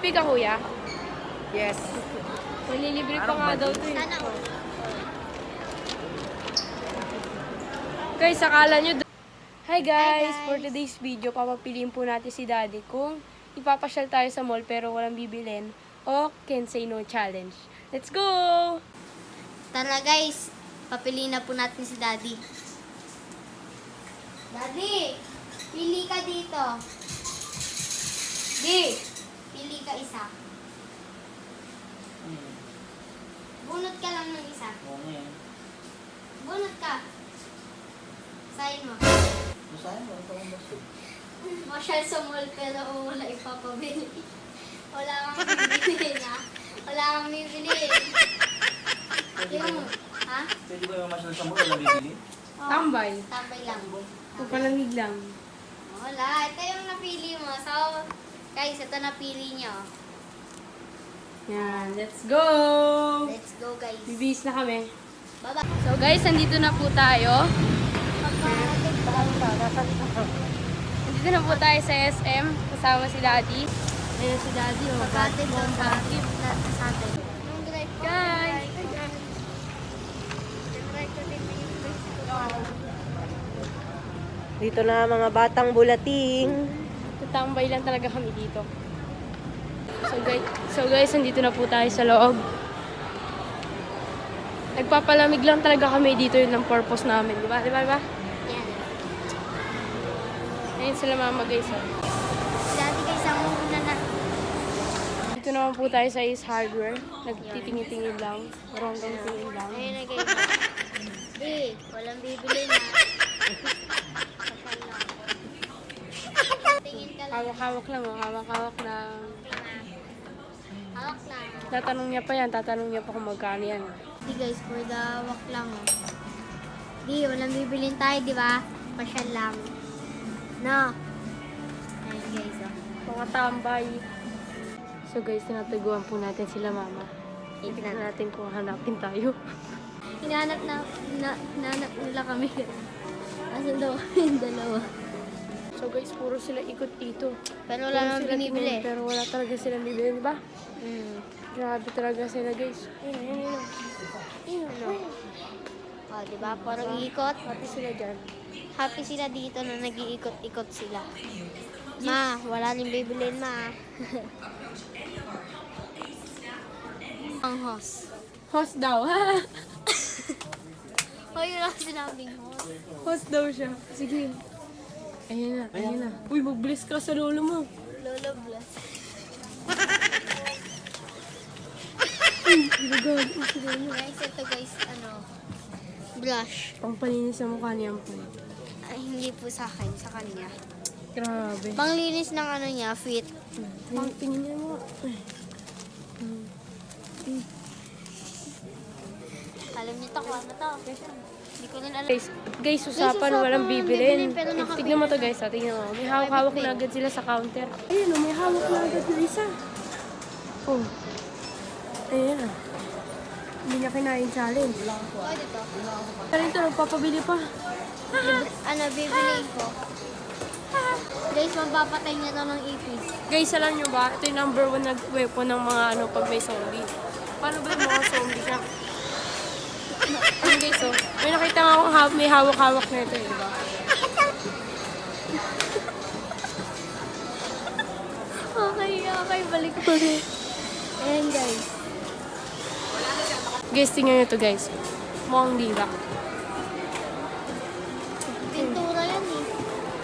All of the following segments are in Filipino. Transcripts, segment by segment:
Happy ka, kuya? Yes. Malilibre pa nga daw to eh. Sana all. Guys, akala nyo... Hi guys! guys. For today's video, papapiliin po natin si Daddy kung ipapasyal tayo sa mall pero walang bibilin o can say no challenge. Let's go! Tara guys, papiliin na po natin si Daddy. Daddy, pili ka dito. Di, pili ka isa. Bunot ka lang ng isa. Bunot ka. Sayin mo. Masyal sa mall pero wala ipapabili. Wala kang bibili na. Wala kang bibili. Yung, ha? Pwede ba yung masyal sa mall wala bibili? Oh, Tambay. Tambay lang. Papalamig lang. Wala. Ito yung napili mo. So, guys, ito napili nyo. Yan, let's go! Let's go, guys. Bibis na kami. Bye-bye. So guys, nandito na po tayo. Nandito na po tayo sa SM. Kasama si Daddy. Ayan si Daddy. Oh, Pagkatid bad lang sa bomba. atin. Guys! Dito na mga batang bulating. Tatambay lang talaga kami dito. So guys, nandito na po tayo sa loob. Nagpapalamig lang talaga kami dito, yun ang purpose namin. Diba? Diba? Diba? Yan. Ayun sila mama guys. Oh. Dati guys, ang muna na. Dito naman po tayo sa Ace Hardware. Nagtitingin-tingin lang. Ronggang tingin lang. Ayun na guys. Walang bibili na. Tingin ka lang. Hawak-hawak lang. Oh. Hawak-hawak lang. Hawak lang. Tatanong niya pa yan. Tatanong niya pa kung magkano yan. Di guys, for the walk lang oh. Di, walang bibilin tayo, di ba? Pasyal lang. No. Ayun guys oh. Mga tambay. So guys, tinataguan po natin sila mama. Tignan natin kung hanapin tayo. Hinahanap hinahanap nila kami. Asan daw yung dalawa? So guys, puro sila ikot dito. Pero wala nang Puro sila binibili. tingin, pero wala talaga sila bibili, di ba? Mm. Grabe talaga sila guys. Ayun. Oh, di ba? Parang iikot. Pati sila dyan. Happy sila dito na nag-iikot-ikot sila. Ma, wala rin bibilin ma. Ang host. Host daw, ha? Hoy, wala sinabing host. Host daw siya. Sige. Ayun na. Uy, mag-bless ka sa lolo mo. Lolo bless. Ilagad. Guys, ito guys, blush. Pangpalinis sa mukha niya po. Ay, hindi po sa akin, sa kanya. Grabe. Panglinis ng niya, fit. Tingin niya mo. Alam niyo to, kung ano to. Hindi ko rin alam. Guys, usapan walang bibilin. Pero nakabili Tignan mo to guys, ha? Tignan mo. May hawak-hawak na agad sila sa counter. Ayun, may hawak na agad na isa. Oh. Ayan na. Hindi niya kinain challenge. Oh, dito. Pero ito, nagpapabili pa. Bibiliin ko. Guys, mapapatay niya to ng ipis. Guys, alam nyo ba? Ito yung number 1 na weapon ng mga pag may zombie. Paano ba yung mga zombie siya? Ayun guys, oh. May nakita nga akong may hawak-hawak na ito, di ba? Okay, balik ko rin. Ayan guys. Guys, tingnan nyo to guys. Mukhang dila. Pintura yan eh.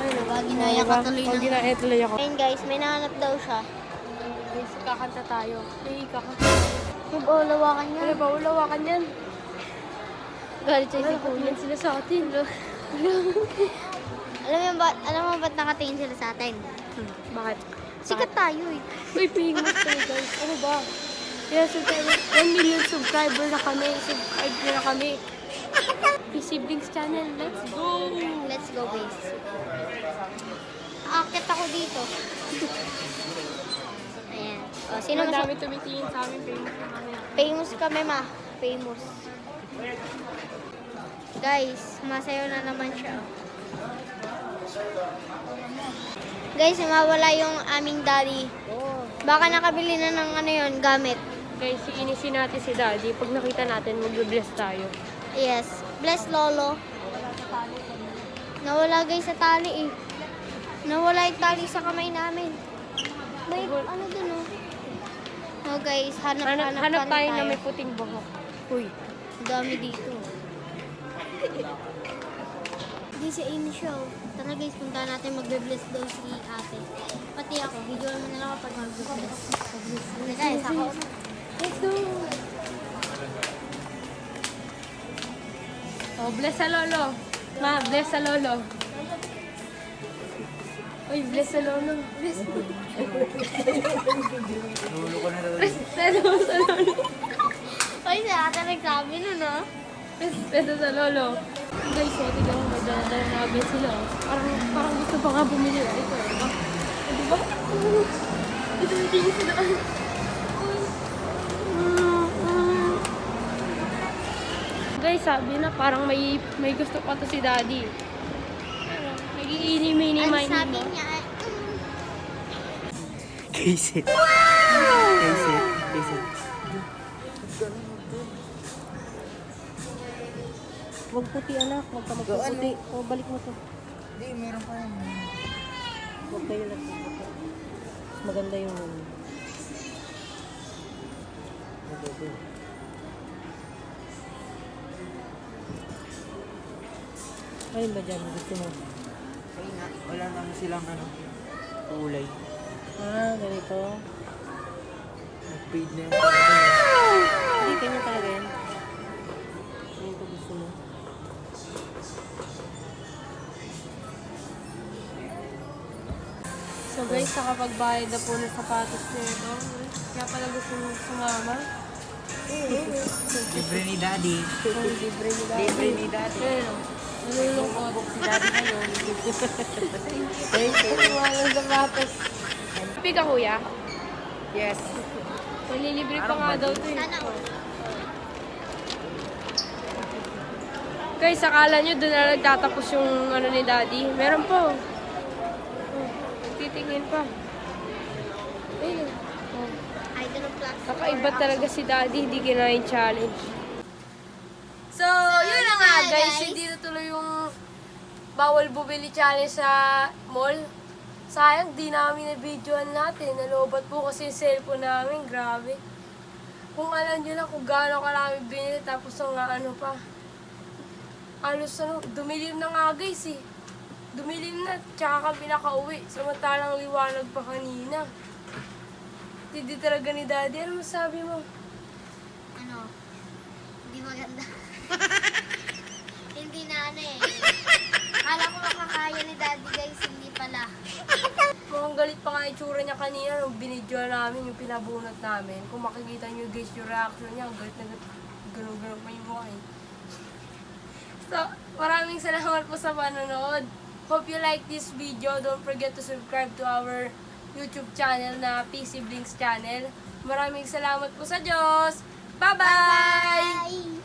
Ayun, Diba, ginaya ka tuloy oh, ng... ginaya tuloy ako. Ayan guys, may nahanap daw siya. Guys, kakanta tayo. Ay, kakanta. Lawakan niya. Wala ba? Ulawakan yan. Galit siya si Ay, Kuya. nakatingin sila sa atin. Alam mo ba't nakatingin sila sa atin? Bakit? Sikat tayo eh. Uy, famous tayo guys. Ano ba? Kaya 1 million subscriber na kami. Subscribe na kami. Siblings channel. Let's go! Let's go guys. Akit ako dito. Ayan. O, sino Ang mas... dami tumitingin sa amin. Famous na kami. Famous kami ma. Famous. Guys, masayaw na naman siya. Guys, mawala yung aming daddy. Baka nakabili na ng ano yun, gamit. Guys, iinisin natin si Daddy. Pag nakita natin, mag-bless tayo. Yes. Bless Lolo. Nawala guys sa tali eh. Nawala yung tali sa kamay namin. May ano dun oh. No guys, Hanap tayo na may puting buhok. Uy, dami dito. Hindi si Amy show. Tara guys, punta natin magbe-bless daw si ate. Pati ako, video mo na lang ako pag mag-bless. Sige guys, ako. Let's go! Oh, bless sa lolo. Ma, bless sa lolo. Uy, bless sa lolo. Bless sa lolo. Nulo ko na daw. Bless sa lolo. Uy, si ate nagsabi nun ah. Bless sa lolo. Guys, so, tignan mo, may dala-dala na agad sila. Parang gusto pa nga bumili. Ito, diba? Diba? Ito, hindi sila. Guys, sabi na parang may gusto pa to si Daddy. Nag-iini-mini Ano mind sabi mo. niya? Kasit. Kasit. Kasit. Huwag puti anak, huwag ka magpuputi. O, balik mo to. Hindi, meron pa yan. Huwag kayo lang puputi. Mas maganda yung... Ayun ba dyan? Gusto mo? Ay nga, wala naman silang ano, kulay. Ah, ganito. Nag-fade na yung Hindi, ganyan talaga yan. Ganito gusto mo. So guys, nakapagbayad na po ng sapatos nito. Kaya pala gusto mo sumama. libre ni Daddy. Ang libre ni Daddy. Libre ni Daddy. Ayun, nalulungkot. Si Daddy ngayon. Walang sapatos. Happy ka kuya? Yes. Malilibre pa nga daw ito eh. Sana all. Guys, akala nyo doon na nagtatapos yung ano ni Daddy. Meron po. Oh, titingin pa. Ayun. Oh. Idol of Class. Kakaiba talaga si Daddy, hindi kinain challenge. So, yun na nga guys, hindi na tuloy yung bawal bumili challenge sa mall. Sayang, di namin na-videoan natin. Nalobat po kasi yung cellphone namin, grabe. Kung alam nyo lang kung gaano karami binili, tapos ang ano pa. Alos ano, dumilim na nga guys eh. Dumilim na, tsaka kami nakauwi. Samantalang liwanag pa kanina. Hindi talaga ni Daddy. Ano masabi mo? Ano? Hindi maganda. Hindi na ano eh. Akala ko makakaya ni Daddy guys, hindi pala. Mukhang galit pa nga itsura niya kanina nung binidyo namin, yung pinabunot namin. Kung makikita niyo guys yung reaction niya, ang galit na gano'n-gano'n pa yung mukha eh. So, maraming salamat po sa panonood. Hope you like this video. Don't forget to subscribe to our YouTube channel na P Siblings Channel. Maraming salamat po sa Diyos. Bye-bye! Bye!